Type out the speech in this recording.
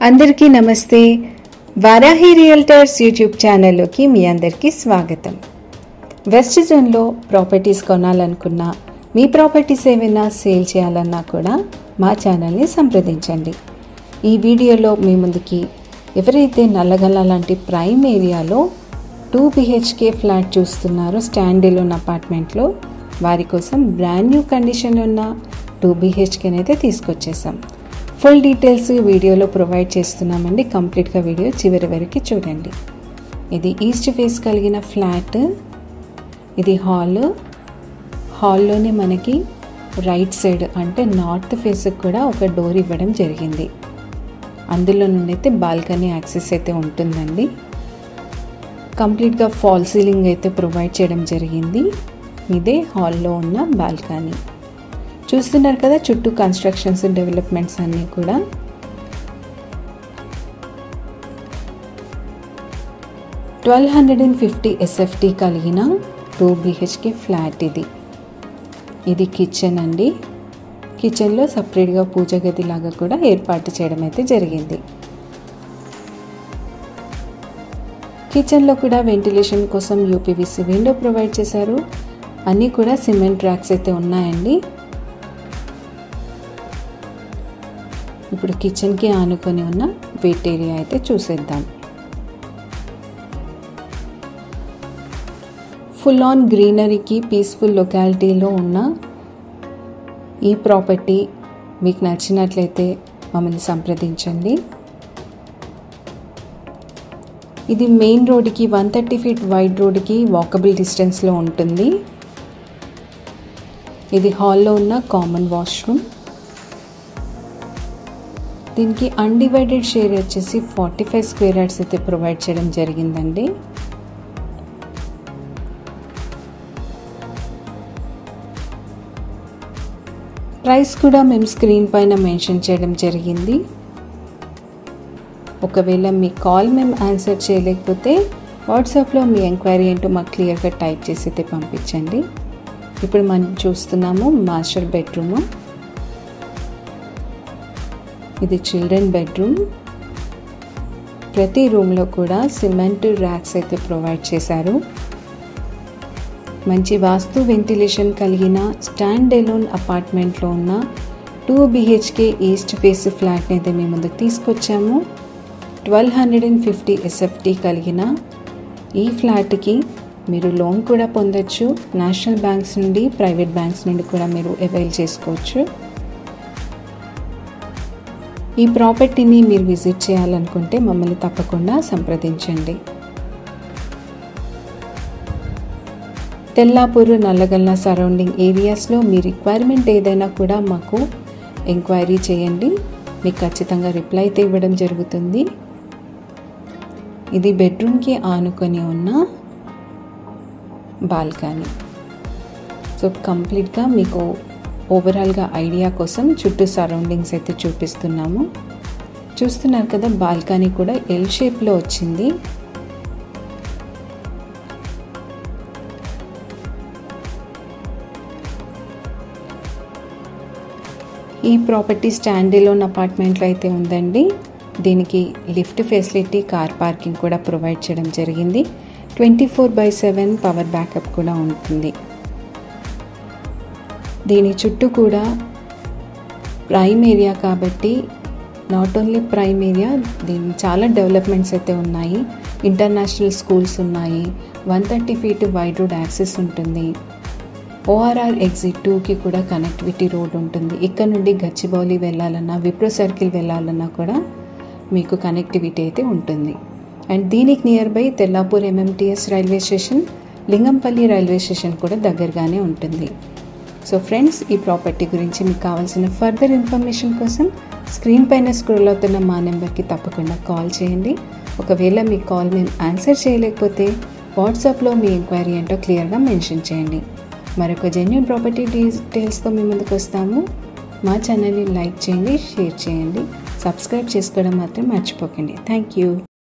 అందరికీ నమస్తే. Varahi realtors YouTube ఛానల్లోకి మీ అందరికీ స్వాగతం. వెస్ట్ జోన్లో ప్రాపర్టీస్ కొనాలనుకున్నా, మీ ప్రాపర్టీస్ ఏమైనా సేల్ చేయాలన్నా కూడా మా ఛానల్ని సంప్రదించండి. ఈ వీడియోలో మీ ముందుకి ఎవరైతే నల్లగల్ల లాంటి ప్రైమ్ ఏరియాలో 2 BHK ఫ్లాట్ చూస్తున్నారో స్టాండ్ ఎలోన్ అపార్ట్మెంట్లో, వారి కోసం బ్రాండ్ న్యూ కండిషన్ ఉన్న 2 BHK అయితే తీసుకొచ్చేసాం. ఫుల్ డీటెయిల్స్ వీడియోలో ప్రొవైడ్ చేస్తున్నామండి. కంప్లీట్గా వీడియో చివరి వరకు చూడండి. ఇది ఈస్ట్ ఫేస్ కలిగిన ఫ్లాట్. ఇది హాల్లోనే మనకి రైట్ సైడ్ అంటే నార్త్ ఫేస్కి కూడా ఒక డోర్ ఇవ్వడం జరిగింది. అందులో నుండి అయితే బాల్కనీ యాక్సెస్ అయితే ఉంటుందండి. కంప్లీట్గా ఫాల్ సీలింగ్ అయితే ప్రొవైడ్ చేయడం జరిగింది. ఇదే హాల్లో ఉన్న బాల్కనీ. చూస్తున్నారు కదా, చుట్టూ కన్స్ట్రక్షన్స్, డెవలప్మెంట్స్ అన్నీ కూడా. $1250 SFT కలిగిన 2 BHK ఫ్లాట్ ఇది కిచెన్ అండి. కిచెన్లో సపరేట్గా పూజ గది లాగా కూడా ఏర్పాటు చేయడం అయితే జరిగింది. కిచెన్లో కూడా వెంటిలేషన్ కోసం UPVC విండో ప్రొవైడ్ చేశారు. అన్నీ కూడా సిమెంట్ ర్యాక్స్ అయితే ఉన్నాయండి. ఇప్పుడు కిచెన్కి ఆనుకొని ఉన్న వెయిట్ ఏరియా అయితే చూసేద్దాం. ఫుల్ ఆన్ గ్రీనరీకి పీస్ఫుల్ లొకాలిటీలో ఉన్న ఈ ప్రాపర్టీ మీకు నచ్చినట్లయితే మమ్మల్ని సంప్రదించండి. ఇది మెయిన్ రోడ్డుకి 130 feet వైడ్ రోడ్డుకి వాకబుల్ డిస్టెన్స్లో ఉంటుంది. ఇది హాల్లో ఉన్న కామన్ వాష్రూమ్. దీనికి అన్డివైడెడ్ షేర్ వచ్చేసి 45 square yards అయితే ప్రొవైడ్ చేయడం జరిగిందండి. ప్రైస్ కూడా మేము స్క్రీన్ పైన మెన్షన్ చేయడం జరిగింది. ఒకవేళ మీ కాల్ మేము ఆన్సర్ చేయలేకపోతే వాట్సాప్లో మీ ఎంక్వైరీ ఏంటో మాకు క్లియర్గా టైప్ చేసి అయితే పంపించండి. ఇప్పుడు మనం చూస్తున్నాము మాస్టర్ బెడ్రూము. ఇది చిల్డ్రన్ బెడ్రూమ్. ప్రతి రూమ్లో కూడా సిమెంట్ ర్యాక్స్ అయితే ప్రొవైడ్ చేశారు. మంచి వాస్తు వెంటిలేషన్ కలిగిన స్టాండ్ ఎలోన్ అపార్ట్మెంట్లో ఉన్న 2 BHK ఈస్ట్ ఫేస్ ఫ్లాట్ని అయితే మేము ముందుకు తీసుకొచ్చాము. 1250 SFT కలిగిన ఈ ఫ్లాట్కి మీరు లోన్ కూడా పొందొచ్చు. నేషనల్ బ్యాంక్స్ నుండి, ప్రైవేట్ బ్యాంక్స్ నుండి కూడా మీరు అవైల్ చేసుకోవచ్చు. ఈ ప్రాపర్టీని మీరు విజిట్ చేయాలనుకుంటే మమ్మల్ని తప్పకుండా సంప్రదించండి. తెల్లాపూర్, నల్లగల్ల సరౌండింగ్ ఏరియాస్లో మీ రిక్వైర్మెంట్ ఏదైనా కూడా మాకు ఎంక్వైరీ చేయండి. మీకు ఖచ్చితంగా రిప్లై అయితే ఇవ్వడం జరుగుతుంది. ఇది బెడ్రూమ్కి ఆనుకొని ఉన్న బాల్కనీ. సో కంప్లీట్గా మీకు ఓవరాల్గా ఐడియా కోసం చుట్టూ సరౌండింగ్స్ అయితే చూపిస్తున్నాము. చూస్తున్నారు కదా, బాల్కనీ కూడా ఎల్ షేప్లో వచ్చింది. ఈ ప్రాపర్టీ స్టాండ్ ఎలోన్ అపార్ట్మెంట్లో అయితే ఉందండి. దీనికి లిఫ్ట్ ఫెసిలిటీ, కార్ పార్కింగ్ కూడా ప్రొవైడ్ చేయడం జరిగింది. 24/7 పవర్ బ్యాకప్ కూడా ఉంటుంది. దీని చుట్టూ కూడా ప్రైమ్ ఏరియా కాబట్టి, నాట్ ఓన్లీ ప్రైమ్ ఏరియా, దీని చాలా డెవలప్మెంట్స్ అయితే ఉన్నాయి. ఇంటర్నేషనల్ స్కూల్స్ ఉన్నాయి. 130 feet వైడ్ రోడ్ యాక్సెస్ ఉంటుంది. ORR ఎగ్జిట్ 2కి కూడా కనెక్టివిటీ రోడ్ ఉంటుంది. ఇక్కడ నుండి గచ్చిబౌలి వెళ్ళాలన్నా, విప్రో సర్కిల్ వెళ్ళాలన్నా కూడా మీకు కనెక్టివిటీ అయితే ఉంటుంది. అండ్ దీనికి near by Tellapur MMTS railway station, Lingampally railway station కూడా దగ్గరగానే ఉంటుంది. సో ఫ్రెండ్స్, ఈ ప్రాపర్టీ గురించి మీకు కావాల్సిన ఫర్దర్ ఇన్ఫర్మేషన్ కోసం స్క్రీన్ పైన స్క్రోల్ అవుతున్న మా నెంబర్కి తప్పకుండా కాల్ చేయండి. ఒకవేళ మీ కాల్ మేము ఆన్సర్ చేయలేకపోతే వాట్సాప్లో మీ ఎంక్వైరీ ఏంటో క్లియర్గా మెన్షన్ చేయండి. మరొక జెన్యూన్ ప్రాపర్టీ డీటెయిల్స్తో మీ ముందుకు వస్తాము. మా ఛానల్ని లైక్ చేయండి, షేర్ చేయండి, సబ్స్క్రైబ్ చేసుకోవడం మాత్రం మర్చిపోకండి. Thank you.